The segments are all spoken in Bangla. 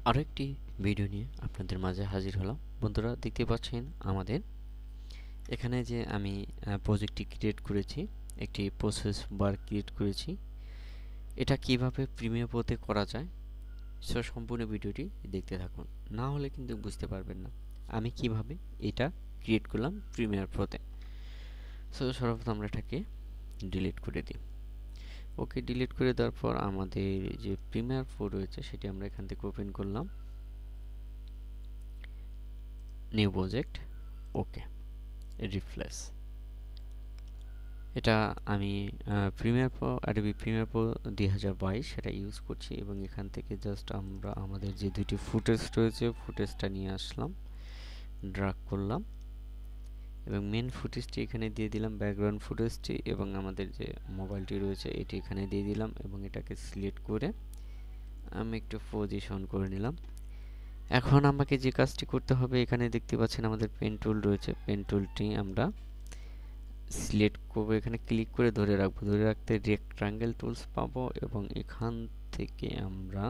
আরও একটি ভিডিও নিয়ে আপনাদের মাঝে হাজির হলাম। বন্ধুরা, দেখতে পাচ্ছেন আমাদের এখানে যে আমি প্রজেক্টটি ক্রিয়েট করেছি, একটি প্রসেস বার ক্রিয়েট করেছি। এটা কিভাবে প্রিমিয়ার প্রোতে করা যায়, সম্পূর্ণ ভিডিওটি দেখতে থাকুন, না হলে কিন্তু বুঝতে পারবেন না আমি কিভাবে এটা ক্রিয়েট করলাম প্রিমিয়ার প্রোতে। সর্বপ্রথম আমরা এটাকে ডিলিট করে দিই। ওকে, ডিলিট করে দেওয়ার পর আমাদের যে প্রিমিয়ার প্রো রয়েছে সেটি আমরা এখান থেকে ওপেন করলাম, নিউ প্রজেক্ট, ওকে, রিপ্লেস। এটা আমি Premiere Pro, Adobe Premiere Pro 2022 সেটা ইউজ করছি এবং এখান থেকে জাস্ট আমরা আমাদের যে দুটি ফুটেজ রয়েছে ফুটেজটা নিয়ে আসলাম, ড্র্যাগ করলাম এবং মেন ফুটেজটি এখানে দিয়ে দিলাম, ব্যাকগ্রাউন্ড ফুটেজটি, এবং আমাদের যে মোবাইলটি রয়েছে এটি এখানে দিয়ে দিলাম এবং এটাকে সিলেক্ট করে আমি একটু পজিশন করে নিলাম। এখন আমাকে যে কাজটি করতে হবে, এখানে দেখতে পাচ্ছেন আমাদের পেন টুল রয়েছে, পেন টুলটি আমরা সিলেক্ট করব, এখানে ক্লিক করে ধরে রাখবো, ধরে রাখতে রেক্টাঙ্গেল টুলস পাবো এবং এখান থেকে আমরা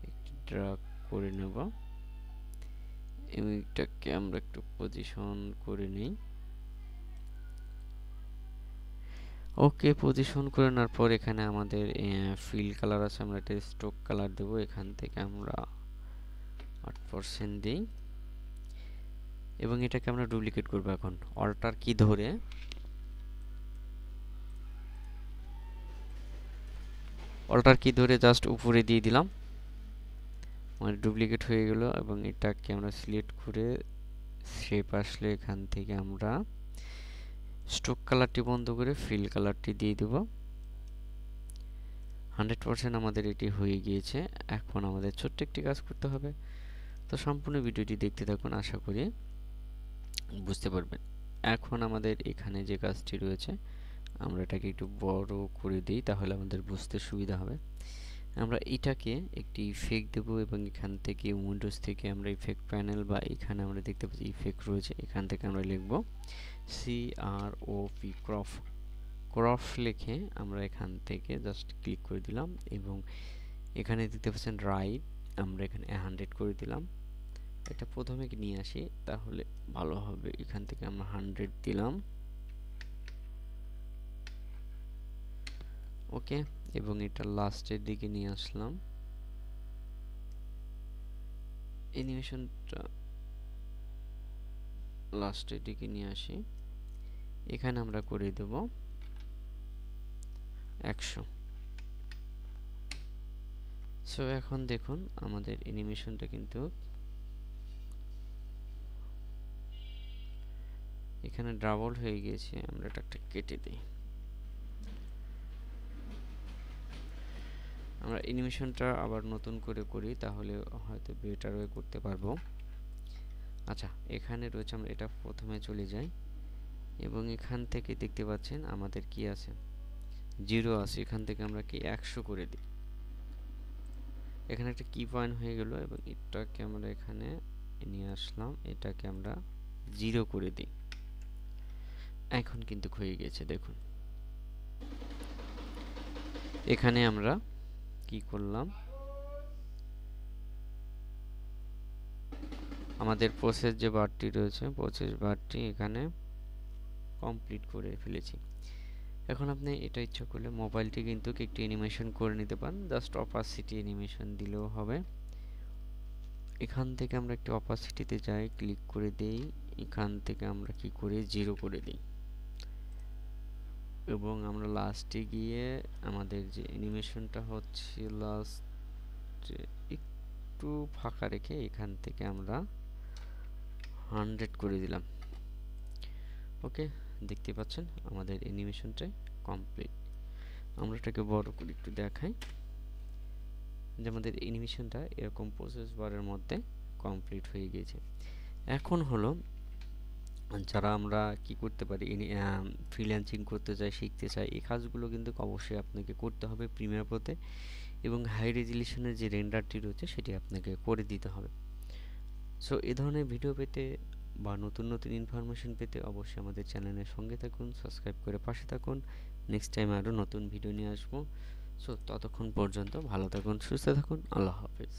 একটু ড্র্যাগ করে নেব এবং এটাকে আমরা একটু পজিশন করে নিই। ওকে, পজিশন করে নেওয়ার পর এখানে আমাদের ফিল কালার আছে, আমরা একটা স্ট্রোক কালার দেবো, এখান থেকে আমরা 8% দিই এবং এটাকে আমরা ডুপ্লিকেট করব। এখন অল্টার কি ধরে জাস্ট উপরে দিয়ে দিলাম, মানে ডুপ্লিকেট হয়ে গেল এবং এটাকে আমরা সিলেক্ট করে শেপ আসলে এখান থেকে আমরা স্ট্রোক কালারটি বন্ধ করে ফিল কালারটি দিয়ে দেব। 100% আমাদের এটি হয়ে গিয়েছে। এখন আমাদের ছোট্ট একটি কাজ করতে হবে, তো সম্পূর্ণ ভিডিওটি দেখতে থাকুন, আশা করি বুঝতে পারবেন। এখন আমাদের এখানে যে কাজটি রয়েছে আমরা এটাকে একটু বড় করে দিই, তাহলে আমাদের বুঝতে সুবিধা হবে। আমরা এটাকে একটি ইফেক্ট দেব এবং এখান থেকে উইন্ডোজ থেকে আমরা ইফেক্ট প্যানেল বা এখানে আমরা দেখতে পাচ্ছি ইফেক্ট রয়েছে, এখান থেকে আমরা লিখব CROP, ক্রপ লিখে আমরা এখান থেকে জাস্ট ক্লিক করে দিলাম এবং এখানে দেখতে পাচ্ছেন রাইট, আমরা এখানে 100 করে দিলাম। এটা প্রথমে নিয়ে আসি তাহলে ভালো হবে, এখান থেকে আমরা 100 দিলাম, ওকে, এবং এটা লাস্টের দিকে নিয়ে আসলাম। অ্যানিমেশনটা লাস্টের দিকে নিয়ে আসি, এখানে আমরা করে দেব 100। সো এখন দেখুন আমাদের অ্যানিমেশনটা কিন্তু এখানে ডাবল হয়ে গিয়েছে, আমরা এটা একটা কেটে দিই। আমরা অ্যানিমেশনটা আবার নতুন করে করি, তাহলে হয়তো বেটার ওয়ে করতে পারবো। আচ্ছা, এখানে রয়েছে, আমরা এটা প্রথমে চলে যাই এবং এখান থেকে দেখতে পাচ্ছেন আমাদের কি আছে, 0 আছে, এখান থেকে আমরা কি 100 করে দিই। এখানে একটা কি পয়েন্ট হয়ে গেল এবং এটাকে আমরা এখানে নিয়ে আসলাম, এটাকে আমরা 0 করে দিই। এখন কিন্তু হয়ে গেছে, দেখুন এখানে আমরা কি করলাম, আমাদের প্রসেস যে বারটি রয়েছে প্রসেস বারটি এখানে কমপ্লিট করে ফেলেছি। এখন আপনি এটা ইচ্ছা করলে মোবাইলটি কিন্তু একটি অ্যানিমেশন করে নিতে পারেন, জাস্ট অপাসিটি অ্যানিমেশন দিলেও হবে। এখান থেকে আমরা একটি অপাসিটিতে যাই, ক্লিক করে দেই, এখান থেকে আমরা কি করে 0 করে দিই এবং আমরা লাস্টে গিয়ে আমাদের যে অ্যানিমেশনটা হচ্ছে লাস্টে একটু ফাঁকা রেখে এখান থেকে আমরা 100 করে দিলাম। ওকে, দেখতে পাচ্ছেন আমাদের অ্যানিমেশনটা কমপ্লিট। আমরা এটাকে বড় করে একটু দেখাই যে আমাদের অ্যানিমেশনটা এরকম প্রসেস বারের মধ্যে কমপ্লিট হয়ে গিয়েছে। এখন হলো যারা আমরা কি করতে পারি, ফ্রিল্যান্সিং করতে চাই, শিখতে চাই, এই কাজগুলো কিন্তু অবশ্যই আপনাকে করতে হবে প্রিমিয়ার প্রোতে এবং হাই রেজলিউশনের যে রেন্ডারটি রয়েছে সেটি আপনাকে করে দিতে হবে। সো এই ধরনের ভিডিও পেতে বা নতুন নতুন ইনফরমেশন পেতে অবশ্যই আমাদের চ্যানেলের সঙ্গে থাকুন, সাবস্ক্রাইব করে পাশে থাকুন। নেক্সট টাইম আরও নতুন ভিডিও নিয়ে আসবো। সো ততক্ষণ পর্যন্ত ভালো থাকুন, সুস্থ থাকুন, আল্লাহ হাফেজ।